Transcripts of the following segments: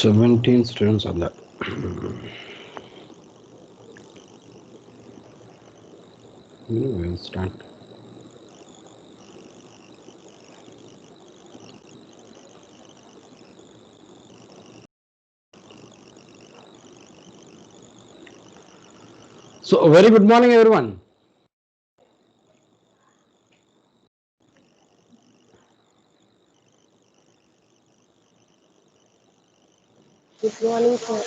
17 students are there. We'll start. So, a very good morning, everyone. Good morning, sir.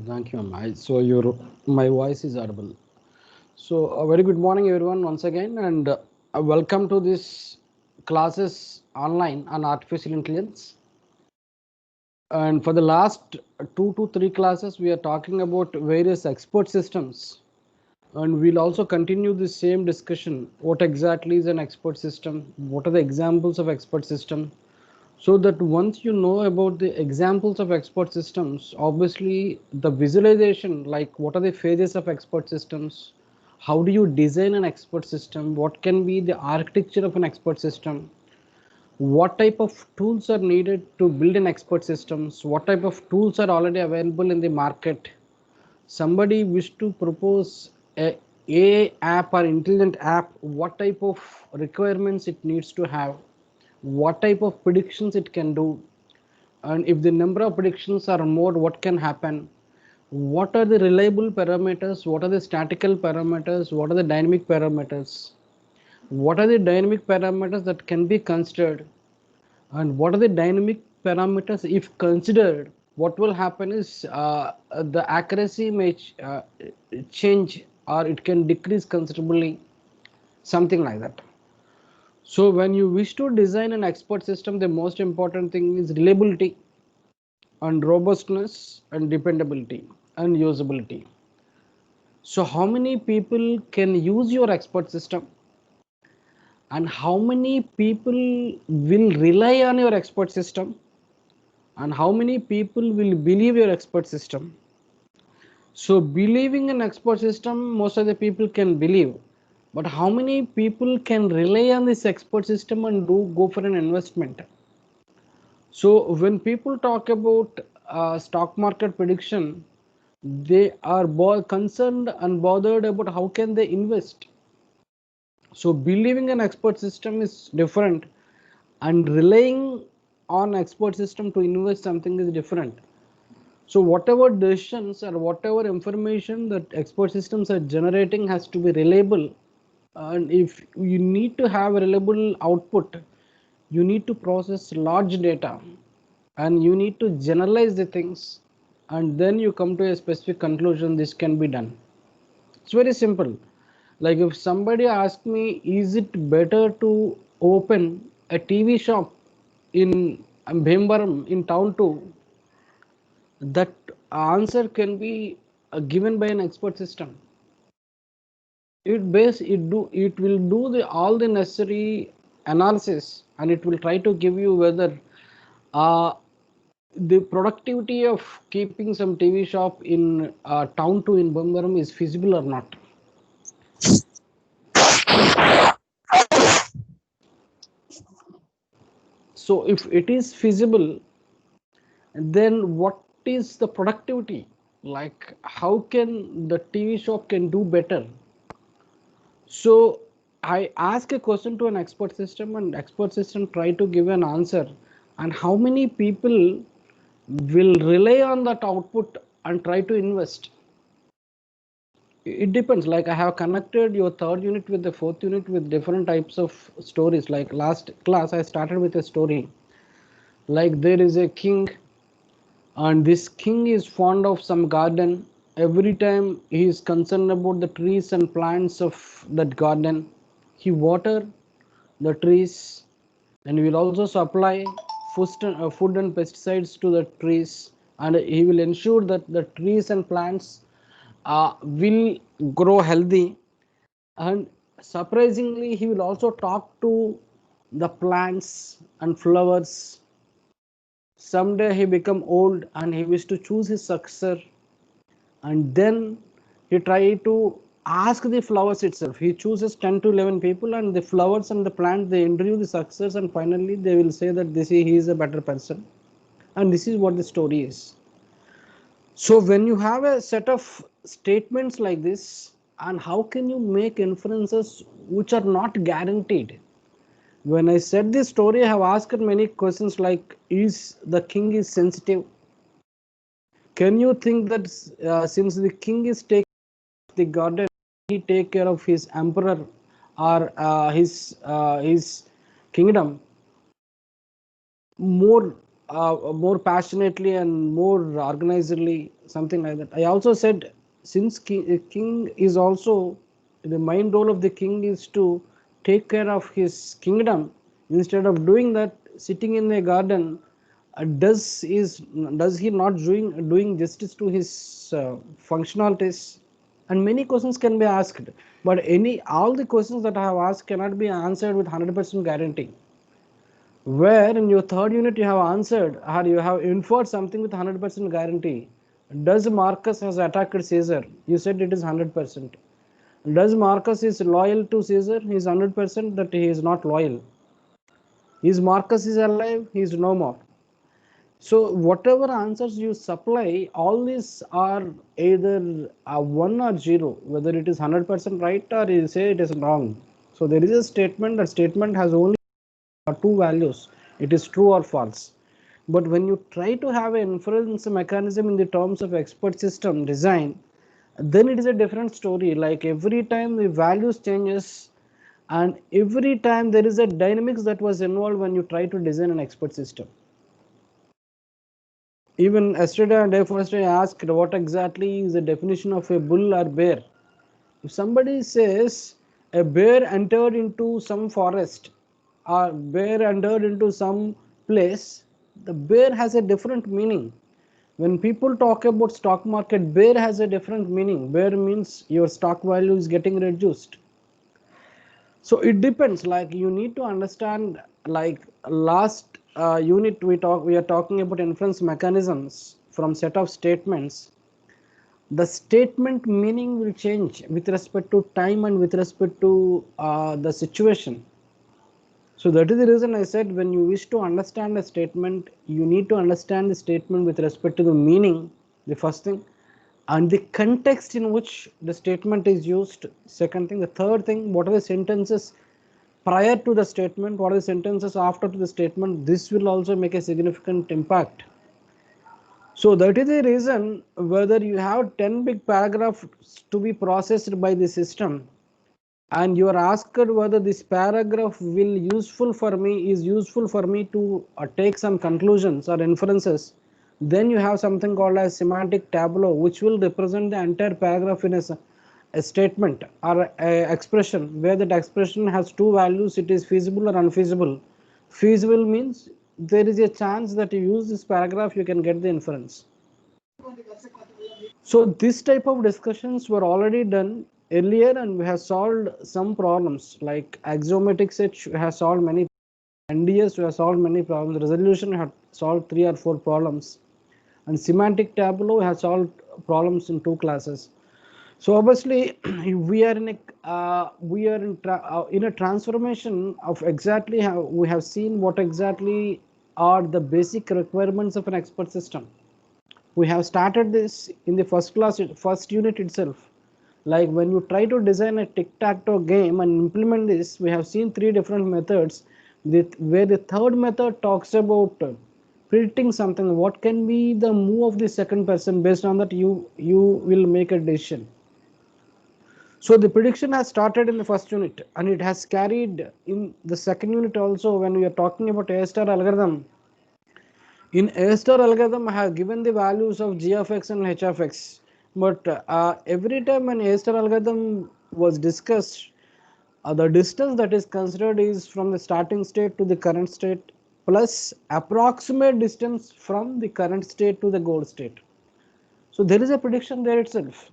Thank you, ma'am. So, my voice is audible. So, a very good morning, everyone, once again, and welcome to this classes online on artificial intelligence. And for the last 2 to 3 classes, we are talking about various expert systems. And we'll also continue the same discussion. What exactly is an expert system? What are the examples of expert system? So that once you know about the examples of expert systems, obviously the visualization, like what are the phases of expert systems? How do you design an expert system? What can be the architecture of an expert system? What type of tools are needed to build an expert systems? What type of tools are already available in the market? Somebody wish to propose a app or intelligent app, what type of requirements it needs to have, what type of predictions it can do, and if the number of predictions are more, what can happen, what are the reliable parameters, what are the statical parameters, what are the dynamic parameters, what are the dynamic parameters that can be considered, and what are the dynamic parameters if considered, what will happen is the accuracy may change or it can decrease considerably, something like that. So when you wish to design an expert system, the most important thing is reliability and robustness and dependability and usability. So how many people can use your expert system, and how many people will rely on your expert system, and how many people will believe your expert system? So believing in expert system, most of the people can believe, but how many people can rely on this expert system and do go for an investment? So when people talk about stock market prediction, they are concerned and bothered about how can they invest. So believing in expert system is different, and relying on expert system to invest something is different. So whatever decisions or whatever information that expert systems are generating has to be reliable. And if you need to have a reliable output, you need to process large data and you need to generalize the things, and then you come to a specific conclusion this can be done. It's very simple. Like if somebody asks me, is it better to open a TV shop in Bhimbaram in town 2, that answer can be given by an expert system. It will do the all the necessary analysis, and it will try to give you whether uh, the productivity of keeping some TV shop in town 2 in Bhimbaram is feasible or not. So if it is feasible, then what is the productivity? Like how can the TV shop can do better? So I ask a question to an expert system, and expert system try to give an answer, and how many people will rely on that output and try to invest? It depends. Like I have connected your third unit with the fourth unit with different types of stories. Like last class I started with a story, like there is a king, and this king is fond of some garden. Every time he is concerned about the trees and plants of that garden, he water the trees, and will also supply food and pesticides to the trees, and he will ensure that the trees and plants will grow healthy. And surprisingly, he will also talk to the plants and flowers. Someday he become old and he wish to choose his successor, and then he try to ask the flowers itself. He chooses 10 to 11 people, and the flowers and the plant they interview the successors, and finally they will say that this he is a better person. And this is what the story is. So when you have a set of statements like this, and how can you make inferences which are not guaranteed? When I said this story, I have asked many questions like, is the king is sensitive? Can you think that since the king is taking the garden, he take care of his emperor or his kingdom more more passionately and more organizedly, something like that. I also said, since king is also, the main role of the king is to take care of his kingdom, instead of doing that, sitting in a garden, does he not doing justice to his functionalities? And many questions can be asked, but any all the questions that I have asked cannot be answered with 100% guarantee. Where in your third unit you have answered or you have inferred something with 100% guarantee. Does Marcus has attacked Caesar? You said it is 100%. Does Marcus is loyal to Caesar? He is 100% that he is not loyal. Is Marcus is alive? He is no more. So whatever answers you supply, all these are either a 1 or 0, whether it is 100% right or you say it is wrong. So there is a statement, that statement has only two values, it is true or false. But when you try to have an inference mechanism in the terms of expert system design, then it is a different story. Like every time the values changes, and every time there is a dynamics that was involved when you try to design an expert system. Even yesterday and day first I asked what exactly is the definition of a bull or bear. If somebody says a bear entered into some forest or bear entered into some place, the bear has a different meaning. When people talk about stock market, bear has a different meaning. Bear means your stock value is getting reduced. So it depends, like you need to understand, like last unit we are talking about inference mechanisms from set of statements. The statement meaning will change with respect to time and with respect to the situation. So that is the reason I said, when you wish to understand a statement, you need to understand the statement with respect to the meaning, the first thing, and the context in which the statement is used, second thing. The third thing, what are the sentences prior to the statement, what are the sentences after to the statement. This will also make a significant impact. So that is the reason, whether you have 10 big paragraphs to be processed by the system, and you are asked whether this paragraph will useful for me, is useful for me to take some conclusions or inferences, then you have something called as semantic tableau, which will represent the entire paragraph in a statement or a expression, where that expression has two values, it is feasible or unfeasible. Feasible means there is a chance that you use this paragraph, you can get the inference. So this type of discussions were already done earlier, and we have solved some problems like axiomatic set. We have solved many NDS, we have solved many problems. Resolution, we have solved 3 or 4 problems, and semantic tableau has solved problems in 2 classes. So obviously we are in a in a transformation of exactly how we have seen what exactly are the basic requirements of an expert system. We have started this in the first unit itself. Like when you try to design a tic-tac-toe game and implement this, we have seen 3 different methods, where the third method talks about predicting something, what can be the move of the second person. Based on that, you will make a decision. So the prediction has started in the first unit, and it has carried in the second unit also. When we are talking about A star algorithm, in A star algorithm, I have given the values of g of x and h of x. But every time when A star algorithm was discussed, the distance that is considered is from the starting state to the current state plus approximate distance from the current state to the goal state. So there is a prediction there itself.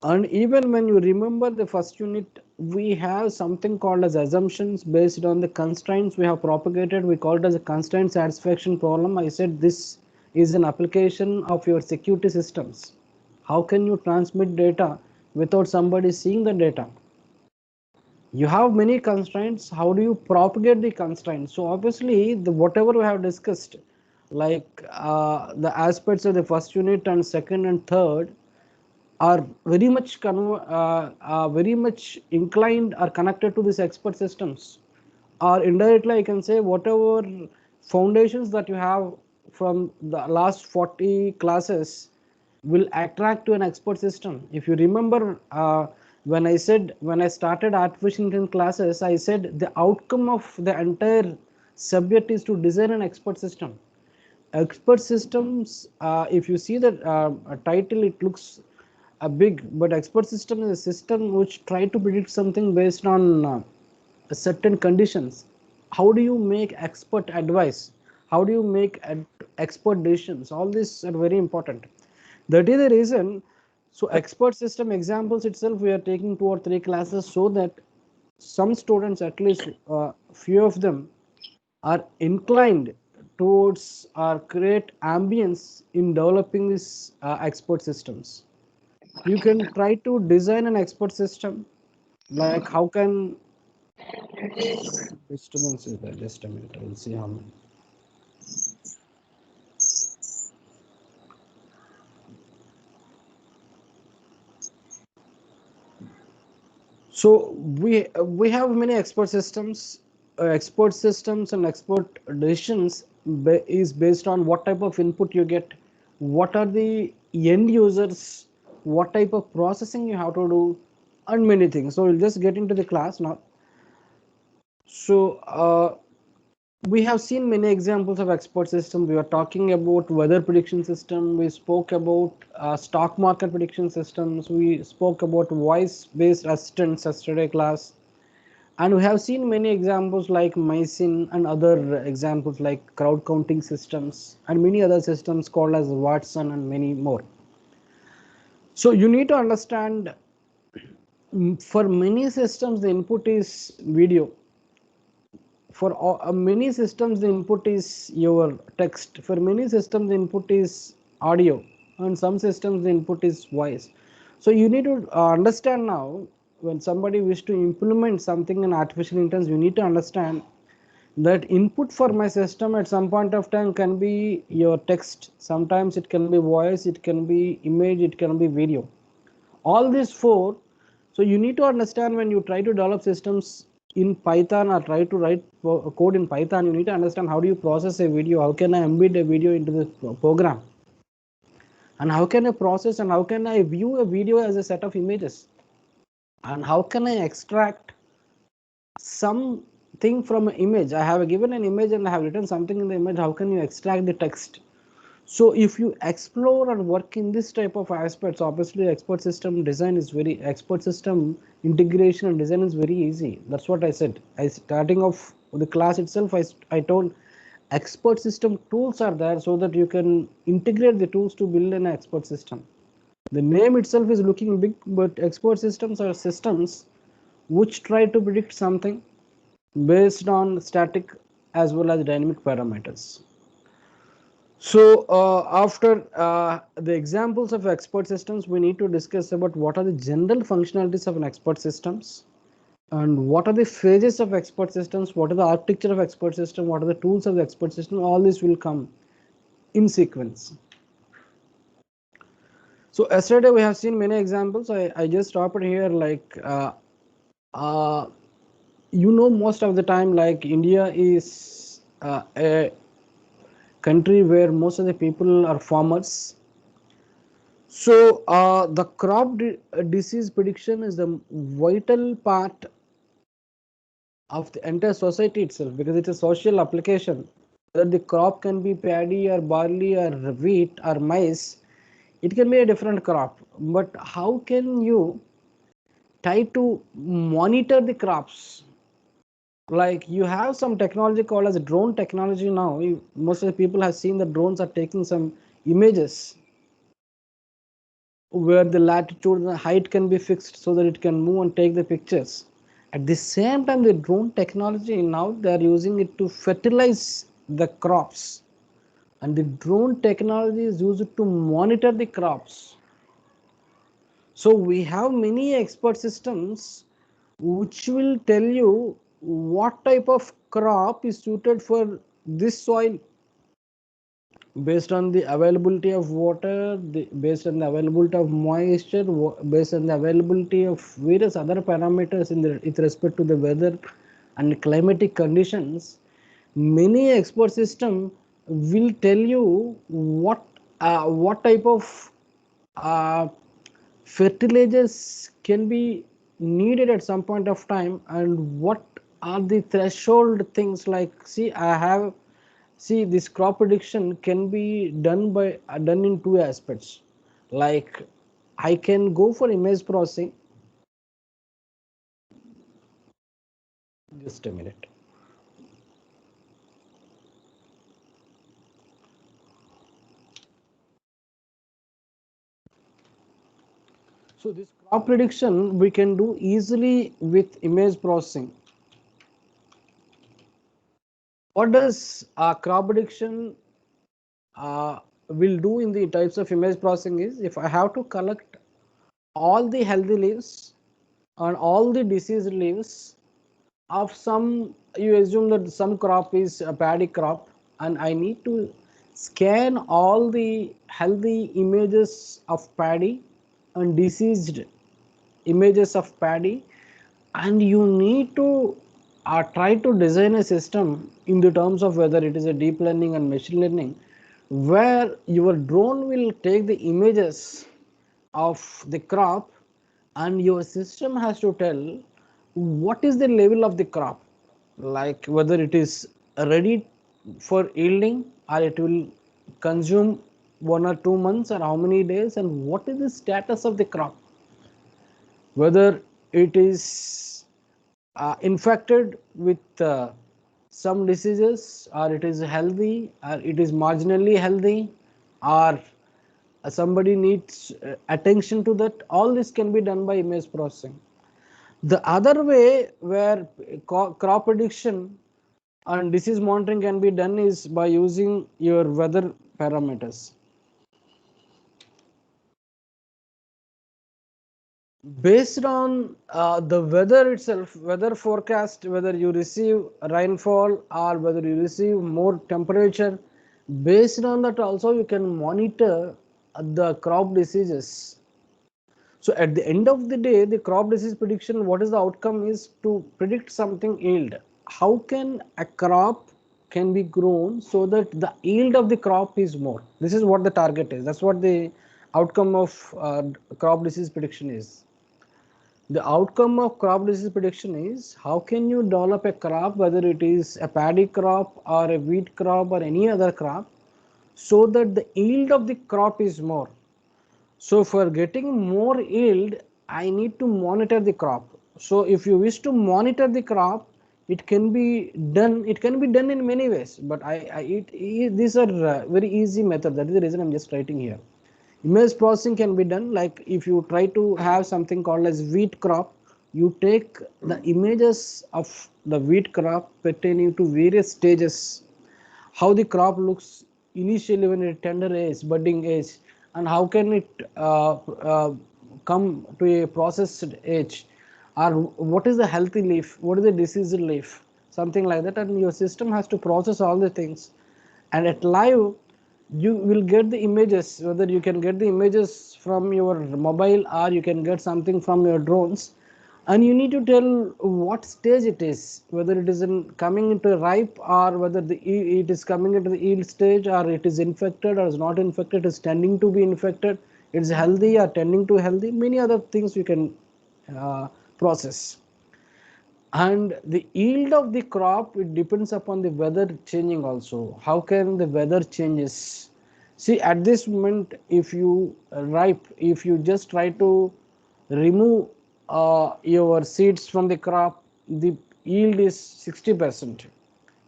And even when you remember the first unit, we have something called as assumptions based on the constraints we have propagated. We call it as a constraint satisfaction problem. I said this is an application of your security systems. How can you transmit data without somebody seeing the data? You have many constraints. How do you propagate the constraints? So obviously, the whatever we have discussed, like the aspects of the first unit and second and third are very much very much inclined or connected to these expert systems, or indirectly I can say whatever foundations that you have from the last 40 classes will attract to an expert system. If you remember, when I started artificial intelligence classes, I said the outcome of the entire subject is to design an expert system. Expert systems, if you see the title, it looks big, but expert system is a system which try to predict something based on certain conditions. How do you make expert advice? How do you make expert decisions? All these are very important. That is the reason. So expert system examples itself, we are taking 2 or 3 classes so that some students, at least few of them, are inclined towards or create ambience in developing these expert systems. You can try to design an expert system, like how can disturbance is there? Just a minute, I will see how many. So we have many expert systems. Expert systems and expert decisions is based on what type of input you get, what are the end users, what type of processing you have to do, and many things. So we'll just get into the class now. So we have seen many examples of expert system. We were talking about weather prediction system. We spoke about stock market prediction systems. We spoke about voice-based assistants yesterday class. And we have seen many examples like Mycin and other examples like crowd counting systems and many other systems called as Watson and many more. So you need to understand, for many systems the input is video. For many systems the input is your text. For many systems the input is audio, and some systems the input is voice. So you need to understand now, when somebody wish to implement something in artificial intelligence, you need to understand that input for my system at some point of time can be your text, sometimes it can be voice, it can be image, it can be video, all these four. So you need to understand, when you try to develop systems in Python or try to write code in Python, you need to understand how do you process a video, how can I embed a video into the program, and how can I process and how can I view a video as a set of images, and how can I extract something from an image. I have given an image and I have written something in the image, how can you extract the text? So if you explore and work in this type of aspects, obviously expert system design is very, expert system integration and design is very easy. That's what I said. Starting off the class itself, I told expert system tools are there so that you can integrate the tools to build an expert system. The name itself is looking big, but expert systems are systems which try to predict something based on static as well as dynamic parameters. So after the examples of expert systems, we need to discuss about what are the general functionalities of an expert systems, and what are the phases of expert systems, what are the architecture of expert system, what are the tools of the expert system. All this will come in sequence. So yesterday we have seen many examples. I just stopped here, like uh, most of the time, like India is a country where most of the people are farmers. So the crop disease prediction is the vital part of the entire society itself, because it's a social application. Whether the crop can be paddy or barley or wheat or maize, it can be a different crop. But how can you try to monitor the crops? Like, you have some technology called as drone technology now. Most of the people have seen that drones are taking some images where the latitude and the height can be fixed so that it can move and take the pictures. At the same time, the drone technology now they are using it to fertilize the crops, and the drone technology is used to monitor the crops. So we have many expert systems which will tell you what type of crop is suited for this soil, based on the availability of water, based on the availability of moisture, based on the availability of various other parameters with respect to the weather and climatic conditions. Many expert system will tell you what type of uh, fertilizers can be needed at some point of time, and what are the threshold things. Like, see, this crop prediction can be done in two aspects. Like, I can go for image processing. Just a minute. So this crop prediction we can do easily with image processing. What does crop prediction will do in the types of image processing is, if I have to collect all the healthy leaves and all the diseased leaves of some, you assume that some crop is a paddy crop, and I need to scan all the healthy images of paddy and diseased images of paddy, and you need to try to design a system in the terms of whether it is a deep learning and machine learning, where your drone will take the images of the crop, and your system has to tell what is the level of the crop, like whether it is ready for yielding, or it will consume 1 or 2 months, or how many days, and what is the status of the crop, whether it is infected with some diseases, or it is healthy, or it is marginally healthy, or somebody needs attention to that. All this can be done by image processing. The other way where crop prediction and disease monitoring can be done is by using your weather parameters. Based on the weather itself, weather forecast, whether you receive rainfall or whether you receive more temperature, based on that also you can monitor the crop diseases. So at the end of the day, the crop disease prediction, what is the outcome is to predict something yield. How can a crop can be grown so that the yield of the crop is more? This is what the target is. That's what the outcome of crop disease prediction is. The outcome of crop disease prediction is, how can you develop a crop, whether it is a paddy crop or a wheat crop or any other crop, so that the yield of the crop is more. So for getting more yield, I need to monitor the crop. So if you wish to monitor the crop, it can be done. It can be done in many ways, but these are very easy method. That is the reason I'm just writing here. Image processing can be done, like if you try to have something called as wheat crop, you take the images of the wheat crop pertaining to various stages, how the crop looks initially when it tender age, budding age, and how can it come to a processed age, or what is the healthy leaf, what is the diseased leaf, something like that. And your system has to process all the things, and at live you will get the images, whether you can get the images from your mobile or you can get something from your drones, and you need to tell what stage it is, whether it is coming into ripe, or whether it is coming into the yield stage, or it is infected or is not infected, is tending to be infected, it is healthy or tending to healthy. Many other things you can process. And the yield of the crop, it depends upon the weather changing also. How can the weather changes? See, at this moment, if you ripe, if you just try to remove your seeds from the crop, the yield is 60%.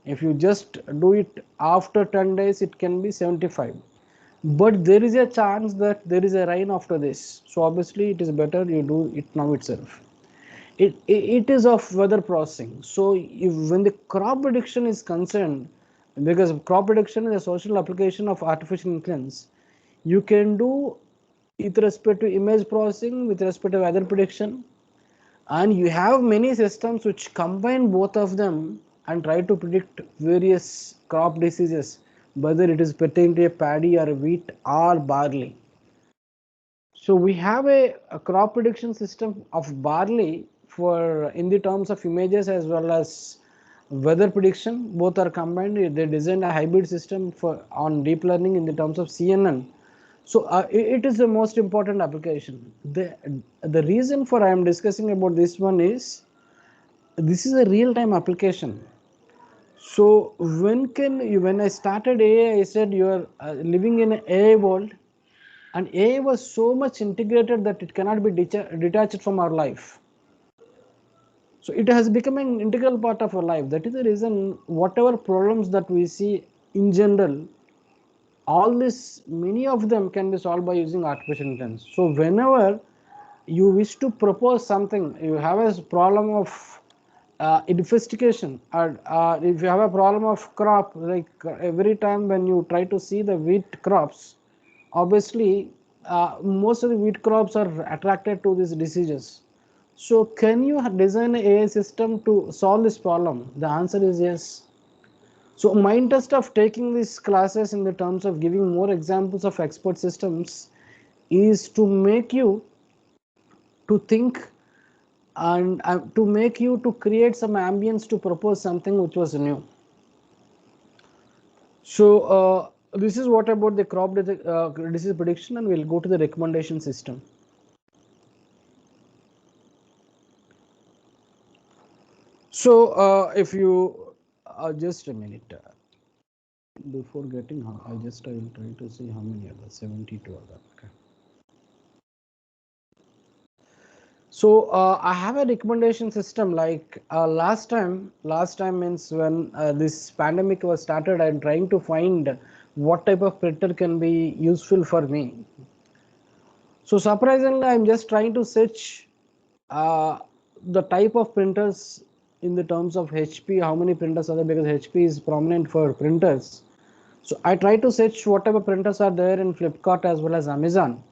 If you just do it after 10 days, it can be 75. But there is a chance that there is a rain after this, so obviously it is better you do it now itself. It is of weather processing. So when the crop prediction is concerned, because crop prediction is a social application of artificial intelligence, you can do with respect to image processing, with respect to weather prediction, and you have many systems which combine both of them and try to predict various crop diseases. whether it is pertaining to a paddy or a wheat or barley. So we have a crop prediction system of barley for in the terms of images as well as weather prediction. Both are combined. They designed a hybrid system for on deep learning in the terms of CNN. So it is the most important application. The reason for I am discussing about this one is this is a real time application. So when I started AI, I said you are living in an AI world, and AI was so much integrated that it cannot be detached from our life. So it has become an integral part of our life. That is the reason whatever problems that we see in general, all this many of them can be solved by using artificial intelligence. So whenever you wish to propose something, you have a problem of infestation, or if you have a problem of crop, like every time when you try to see the wheat crops, obviously most of the wheat crops are attracted to these diseases. So can you design an AI system to solve this problem? The answer is yes. So my interest of taking these classes in the terms of giving more examples of expert systems is to make you to think, and to make you to create some ambience to propose something which was new. So this is what about the disease prediction, and we'll go to the recommendation system. So if you just a minute, before getting I will try to see how many are there. 72 are there. Okay. So I have a recommendation system like last time means when this pandemic was started, I'm trying to find what type of printer can be useful for me. So surprisingly, I'm just trying to search uh, the type of printers in the terms of HP, how many printers are there, because HP is prominent for printers. So I try to search whatever printers are there in Flipkart as well as Amazon.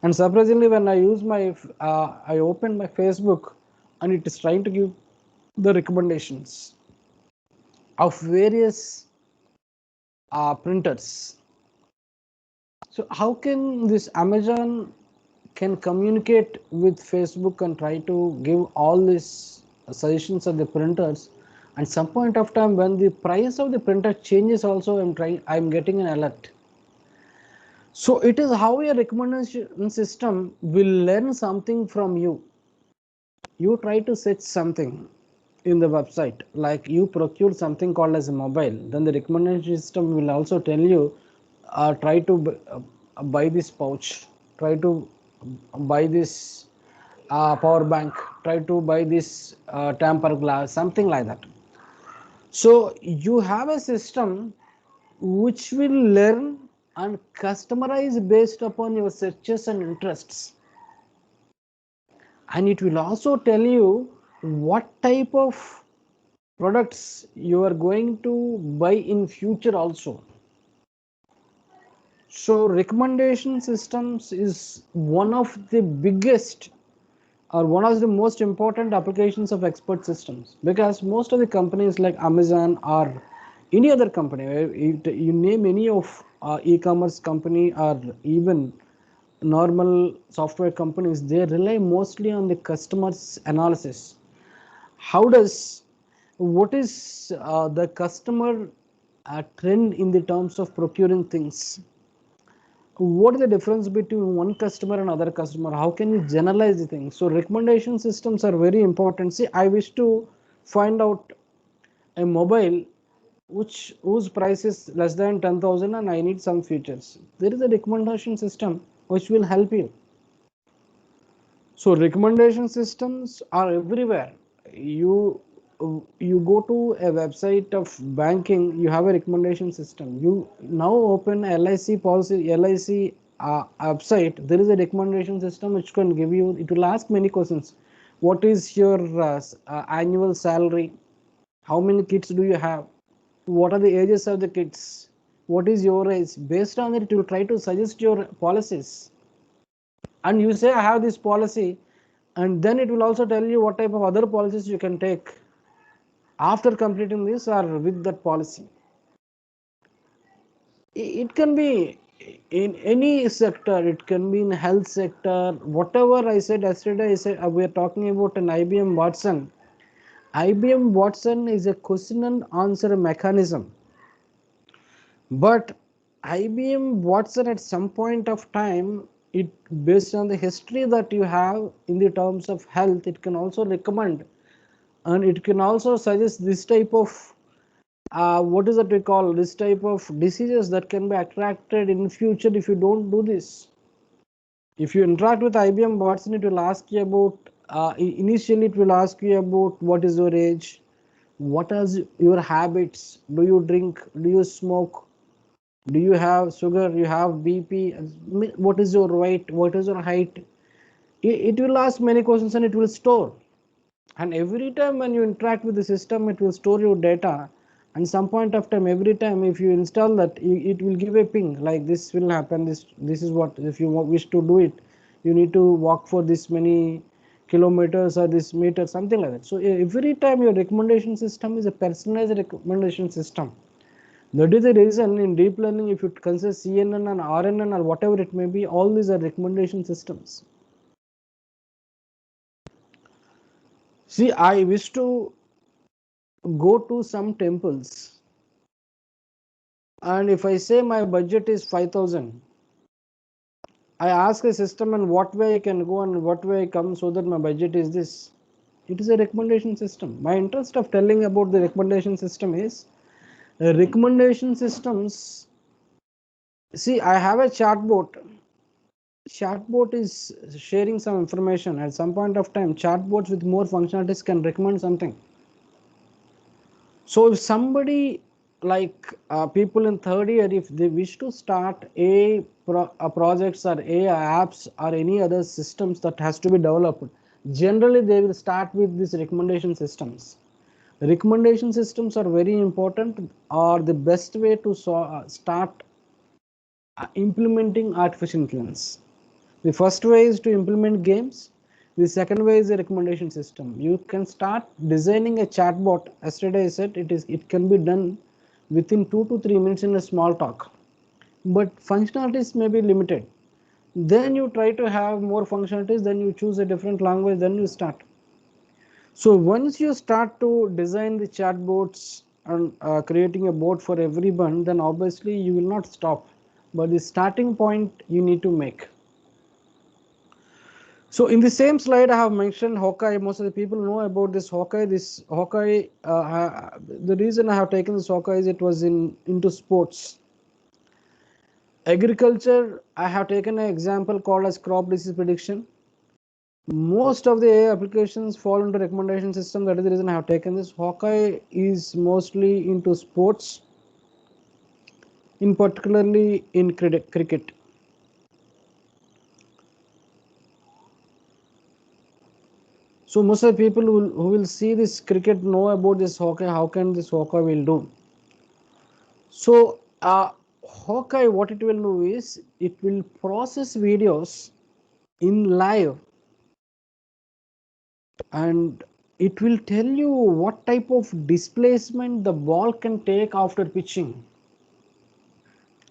And surprisingly, when I use I open my Facebook, and it is trying to give the recommendations of various printers. So how can this Amazon can communicate with Facebook and try to give all these suggestions of the printers? And some point of time when the price of the printer changes, also I'm getting an alert. So it is how a recommendation system will learn something from you. You try to search something in the website, like you procure something called as a mobile, then the recommendation system will also tell you try to buy this pouch, try to buy this power bank, try to buy this temper glass, something like that. So you have a system which will learn and customize based upon your searches and interests, and it will also tell you what type of products you are going to buy in future also. So recommendation systems is one of the biggest or one of the most important applications of expert systems, because most of the companies like Amazon or any other company, you name any of e-commerce company or even normal software companies, they rely mostly on the customers analysis. How does what is the customer trend in the terms of procuring things? What is the difference between one customer and other customer? How can you generalize the things? So recommendation systems are very important. See, I wish to find out a mobile whose price is less than 10,000 and I need some features. There is a recommendation system which will help you. So recommendation systems are everywhere. You you go to a website of banking, you have a recommendation system. You now open LIC policy, LIC website. There is a recommendation system which can give you. It will ask many questions. What is your annual salary? How many kids do you have? What are the ages of the kids? What is your age? Based on it, it will try to suggest your policies, and you say I have this policy, and then it will also tell you what type of other policies you can take after completing this or with that policy. It can be in any sector. It can be in health sector. Whatever I said yesterday, I said we are talking about an IBM Watson. IBM Watson is a question and answer mechanism. But IBM Watson at some point of time, it based on the history that you have in the terms of health, it can also recommend, and it can also suggest this type of what is that we call this type of diseases that can be attracted in future if you don't do this. If you interact with IBM Watson, it will ask you about initially it will ask you about what is your age, what are your habits, do you drink, do you smoke, do you have sugar, you have BP, what is your weight, what is your height. It will ask many questions and it will store, and every time when you interact with the system it will store your data, and some point of time every time if you install that it will give a ping like this will happen, this is what, if you wish to do it you need to walk for this many kilometers or this meter, something like that. So every time your recommendation system is a personalized recommendation system. That is the reason in deep learning, if you consider CNN and RNN or whatever it may be, all these are recommendation systems. See, I wish to go to some temples, and if I say my budget is 5,000, I ask a system and what way I can go and what way I come so that my budget is this. It is a recommendation system. My interest of telling about the recommendation system is recommendation systems. See, I have a chatbot. Chatbot is sharing some information. At some point of time, chatbots with more functionalities can recommend something. So if somebody like people in third year, if they wish to start projects or a apps or any other systems that has to be developed, generally they will start with these recommendation systems. Recommendation systems are very important, are the best way to start implementing artificial intelligence. The first way is to implement games. The second way is a recommendation system. You can start designing a chatbot. Yesterday I said it can be done within 2 to 3 minutes in a small talk, but functionalities may be limited. Then you try to have more functionalities. Then you choose a different language. Then you start. So once you start to design the chatbots and creating a bot for everyone, then obviously you will not stop. But the starting point you need to make. So in the same slide, I have mentioned Hawkeye. Most of the people know about this Hawkeye. This Hawkeye, the reason I have taken this Hawkeye is it was into sports. Agriculture, I have taken an example called as crop disease prediction. Most of the AI applications fall into recommendation system. That is the reason I have taken this. Hawkeye is mostly into sports, in particularly in cricket. So most of the people who will see this cricket know about this Hawkeye. How can this Hawkeye will do? So Hawkeye, what it will do is it will process videos in live, and it will tell you what type of displacement the ball can take after pitching,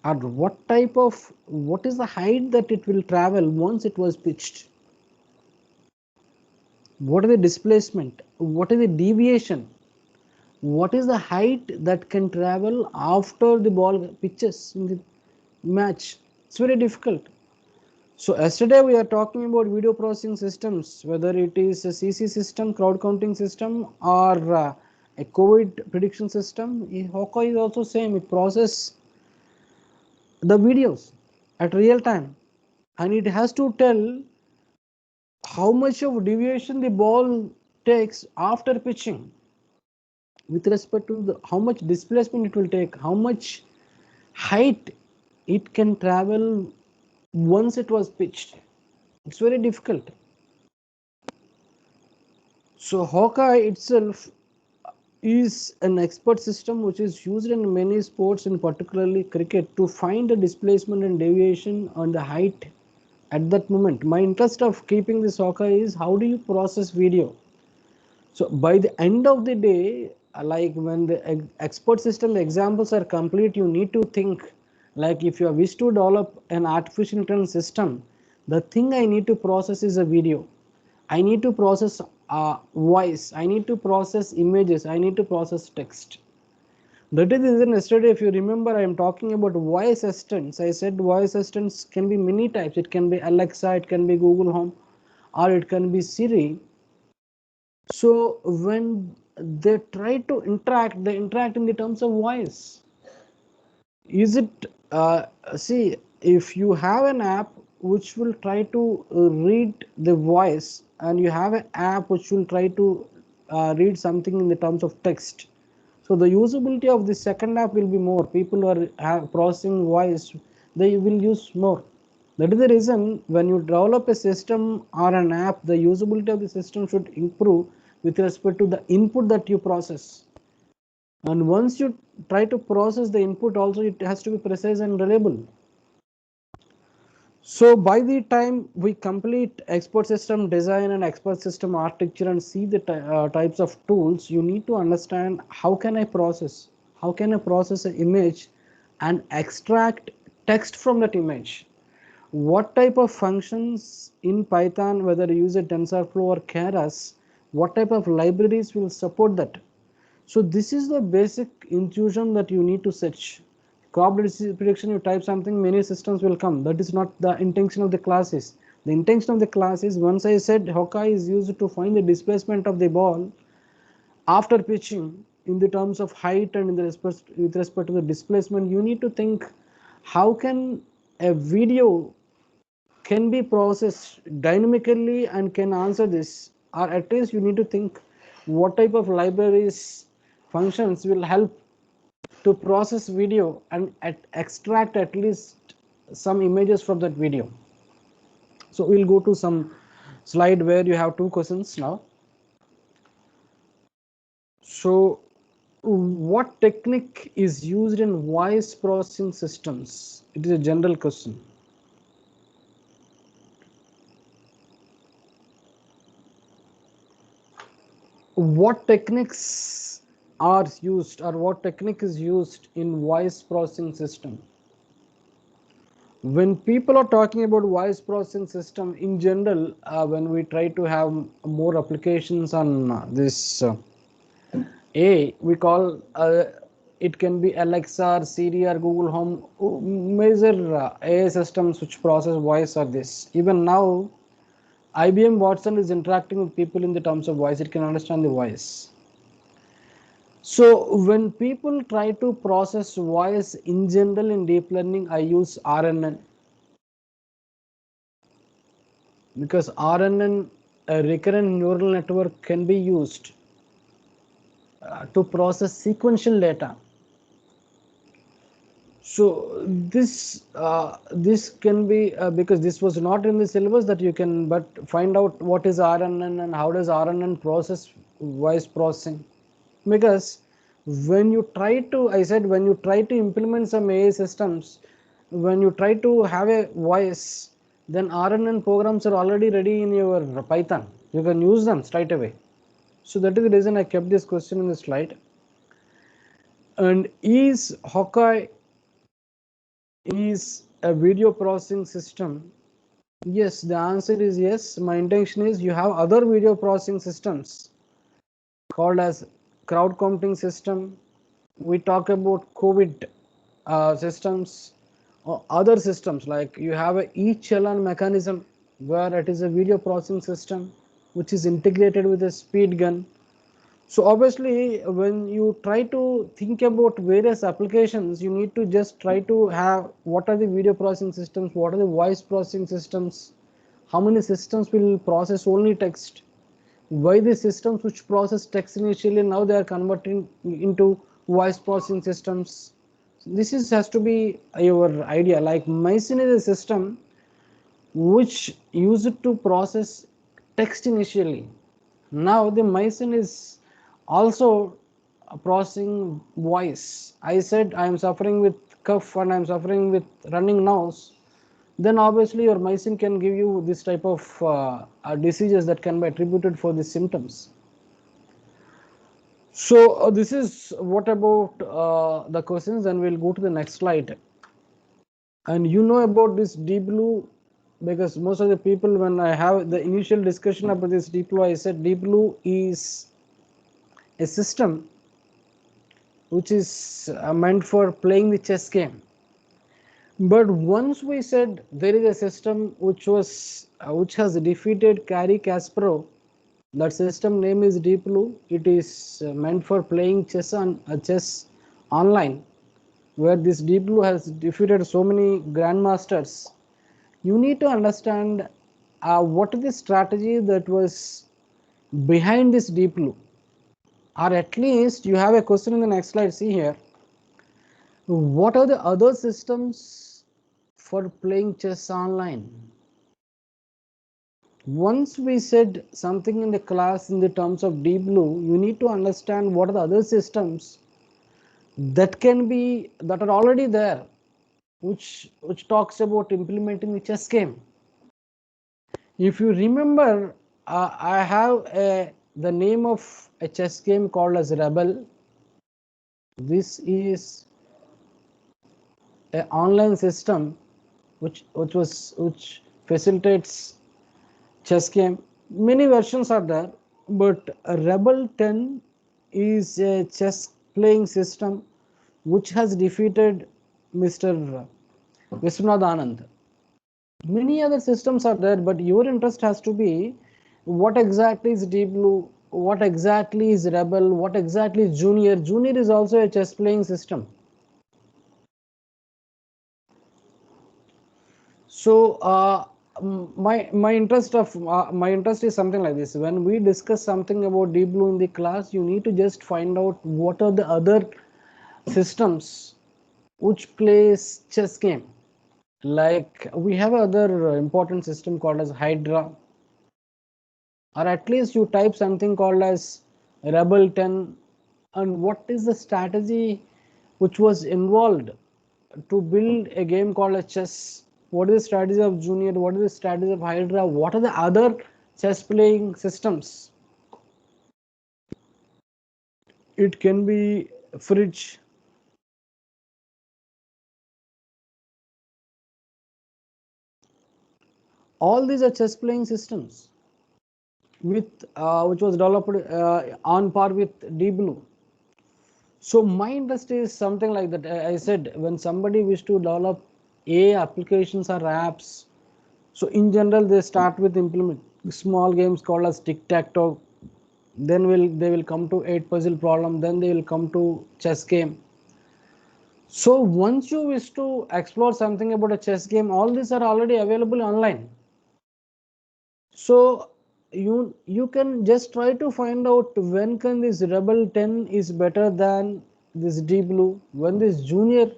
or what is the height that it will travel once it was pitched, what is the displacement, what is the deviation, what is the height that can travel after the ball pitches in the match. It's very difficult. So yesterday we are talking about video processing systems, whether it is a CC system, crowd counting system, or a COVID prediction system. Hawkeye is also same. It processes the videos at real time, and it has to tell how much of deviation the ball takes after pitching with respect to how much displacement it will take, how much height it can travel once it was pitched. It's very difficult. So Hawkeye itself is an expert system which is used in many sports, in particularly cricket, to find the displacement and deviation on the height at that moment. My interest of keeping this Hawkeye is how do you process video. So by the end of the day, like when the expert system examples are complete, you need to think Like if you wish to develop an artificial intelligence system, the thing I need to process is a video. I need to process voice. I need to process images. I need to process text. That is the reason yesterday, if you remember, I am talking about voice assistants. I said voice assistants can be many types. It can be Alexa, it can be Google Home, or it can be Siri. So when they try to interact, they interact in the terms of voice. Is it see, if you have an app which will try to read the voice, and you have an app which will try to read something in the terms of text, so the usability of the second app will be more. People who are processing voice, they will use more. That is the reason when you develop a system or an app, the usability of the system should improve with respect to the input that you process. And once you try to process the input also, it has to be precise and reliable. So by the time we complete expert system design and expert system architecture and see the types of tools, you need to understand how can I process, how can I process an image and extract text from that image. What type of functions in Python, whether you use a TensorFlow or Keras, what type of libraries will support that. So this is the basic intuition that you need to search. Probability prediction, you type something, many systems will come. That is not the intention of the classes. The intention of the class is, once I said Hockey is used to find the displacement of the ball after pitching in the terms of height and in the with respect to the displacement, you need to think how can a video can be processed dynamically and can answer this, or at least you need to think what type of libraries functions will help to process video and extract at least some images from that video. So we'll go to some slide where you have two questions now. So what technique is used in voice processing systems? It is a general question. What techniques are used, or what technique is used in voice processing system? When people are talking about voice processing system in general, when we try to have more applications on this we call it can be Alexa or Siri or Google Home. Major AI systems which process voice are this. Even now IBM Watson is interacting with people in the terms of voice. It can understand the voice. So when people try to process voice in general in deep learning, I use RNN, because RNN, a recurrent neural network, can be used to process sequential data. So this can be because this was not in the syllabus, that you can but find out what is RNN and how does RNN process voice processing. Because when you try to, I said, when you try to implement some AI systems, when you try to have a voice, then RNN programs are already ready in your Python. You can use them straight away. So that is the reason I kept this question in the slide. And is Hawkeye is a video processing system? Yes, the answer is yes. My intention is you have other video processing systems called as crowd counting system. We talk about COVID systems or other systems, like you have a e-challan mechanism where it is a video processing system which is integrated with a speed gun. So obviously when you try to think about various applications, you need to just try to have what are the video processing systems, what are the voice processing systems, how many systems will process only text, why the systems which process text initially now they are converting into voice processing systems. This is has to be your idea. Like Mycin is a system which used to process text initially. Now the Mycin is also processing voice. I said I am suffering with cough and I am suffering with running nose, then obviously your Mycin can give you this type of diseases that can be attributed for the symptoms. So this is what about the questions, and we'll go to the next slide. And you know about this deep blue, because most of the people, when I have the initial discussion about this deep blue, I said deep blue is a system which is meant for playing the chess game. But once we said there is a system which has defeated Garry Kasparov, that system name is Deep Blue. It is meant for playing chess online, where this Deep Blue has defeated so many grandmasters. You need to understand what is the strategy that was behind this Deep Blue, or at least you have a question in the next slide. See here, what are the other systems for playing chess online? Once we said something in the class in the terms of deep blue, you need to understand what are the other systems that are already there, which talks about implementing the chess game. If you remember, I have the name of a chess game called as Rebel. This is an online system which facilitates chess game. Many versions are there, but Rebel 10 is a chess playing system which has defeated Mr. Vishwanath Anand. Many other systems are there, but your interest has to be what exactly is Deep Blue, what exactly is Rebel, what exactly is Junior. Junior is also a chess playing system. So my interest is something like this. When we discuss something about deep blue in the class, you need to just find out what are the other systems which plays chess game. Like we have other important system called as Hydra, or at least you type something called as Rebel 10, and what is the strategy which was involved to build a game called a chess. What is the strategy of Junior? What is the strategy of Hydra? What are the other chess playing systems? It can be Fridge. All these are chess playing systems with which was developed on par with Deep Blue. So my industry is something like that. I said when somebody wish to develop a applications or apps, so in general they start with implement small games called as tic tac toe. Then they will come to 8 puzzle problem. Then they will come to chess game. So once you wish to explore something about a chess game, all these are already available online. So you can just try to find out when can this Rebel 10 is better than this Deep Blue, when this Junior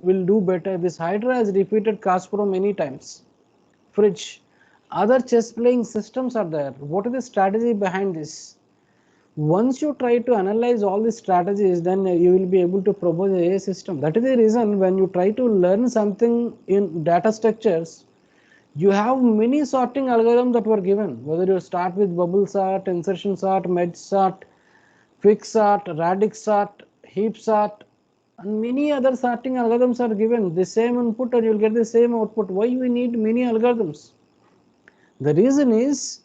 will do better. This Hydra has defeated Kasparov many times. Fridge. Other chess playing systems are there. What is the strategy behind this? Once you try to analyze all these strategies, then you will be able to propose a system. That is the reason when you try to learn something in data structures, you have many sorting algorithms that were given, whether you start with bubble sort, insertion sort, merge sort, quick sort, radix sort, heap sort, and many other sorting algorithms are given. The same input and you'll get the same output. Why we need many algorithms? The reason is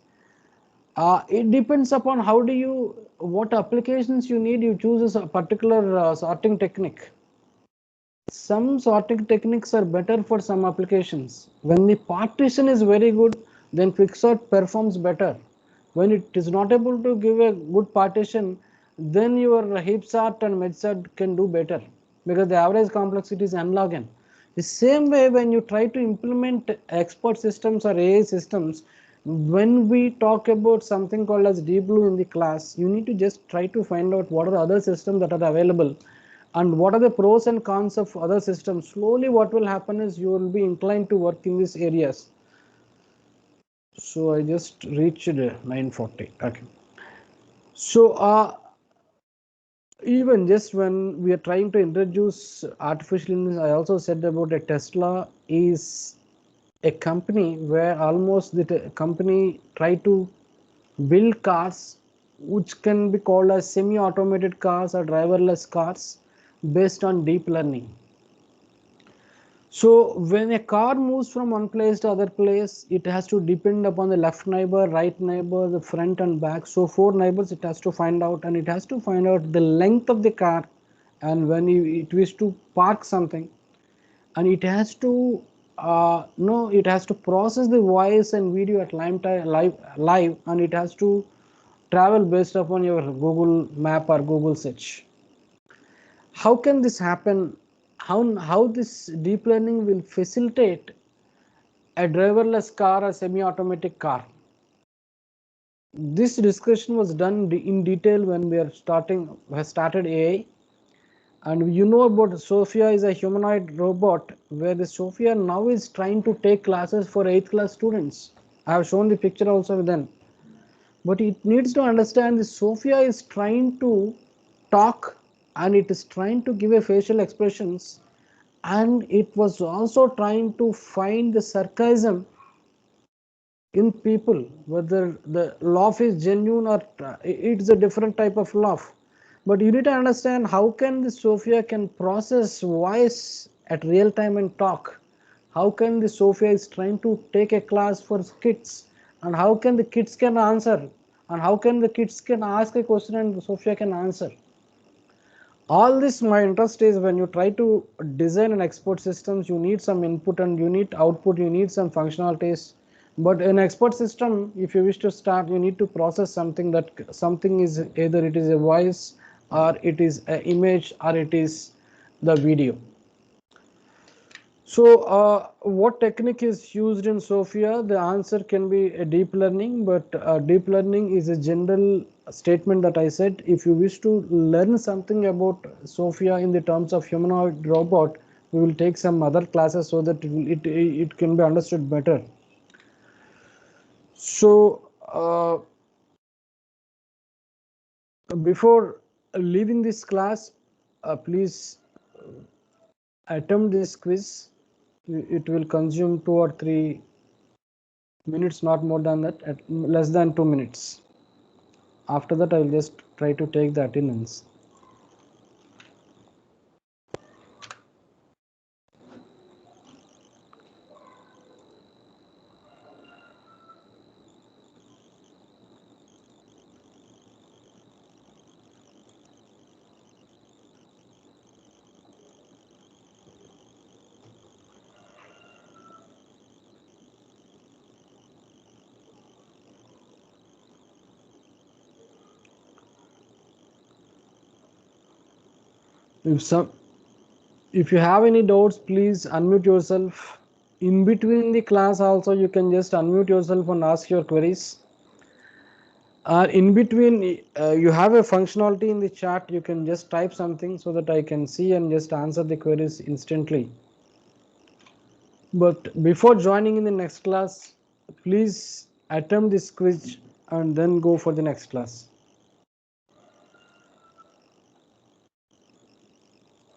it depends upon what applications you need. You choose a particular sorting technique. Some sorting techniques are better for some applications. When the partition is very good, then quicksort performs better. When it is not able to give a good partition, then your heap sort and merge sort can do better, because the average complexity is n log n. The same way, when you try to implement expert systems or AI systems, when we talk about something called as deep blue in the class, you need to just try to find out what are the other systems that are available and what are the pros and cons of other systems. Slowly what will happen is you will be inclined to work in these areas. So I just reached 9:40. Okay. So even just when we are trying to introduce artificial intelligence, I also said about a Tesla is a company where almost the company try to build cars which can be called as semi-automated cars or driverless cars based on deep learning. So when a car moves from one place to other place, it has to depend upon the left neighbor, right neighbor, the front and back. So 4 neighbors it has to find out, and it has to find out the length of the car, and when it wish to park something, and it has to no, it has to process the voice and video at live, and it has to travel based upon your Google map or Google search. How can this happen? How this deep learning will facilitate a driverless car or semi-automatic car? This discussion was done in detail when we started AI, and you know about Sophia is a humanoid robot, where the Sophia now is trying to take classes for 8th class students. I have shown the picture also with them. But it needs to understand the Sophia is trying to talk, and it is trying to give a facial expressions, and it was also trying to find the sarcasm in people, whether the laugh is genuine or it's a different type of laugh. But you need to understand how can the Sophia can process voice at real time and talk. How can the Sophia is trying to take a class for kids, and how can the kids can answer, and how can the kids can ask a question and the Sophia can answer. All this my interest is when you try to design and export systems, you need some input and you need output, you need some functionalities. But in export system, if you wish to start, you need to process something, that something is either it is a voice or it is an image or it is the video. So what technique is used in Sophia? The answer can be a deep learning, but deep learning is a general statement that I said. If you wish to learn something about Sophia in the terms of humanoid robot, we will take some other classes so that it can be understood better. So before leaving this class, please attempt this quiz. It will consume 2 or 3 minutes, not more than that, at less than 2 minutes. After that, I will just try to take the attendance. If you have any doubts, please unmute yourself. In between the class also, you can just unmute yourself and ask your queries. In between, you have a functionality in the chat, you can just type something so that I can see and just answer the queries instantly. But before joining in the next class, please attempt this quiz and then go for the next class.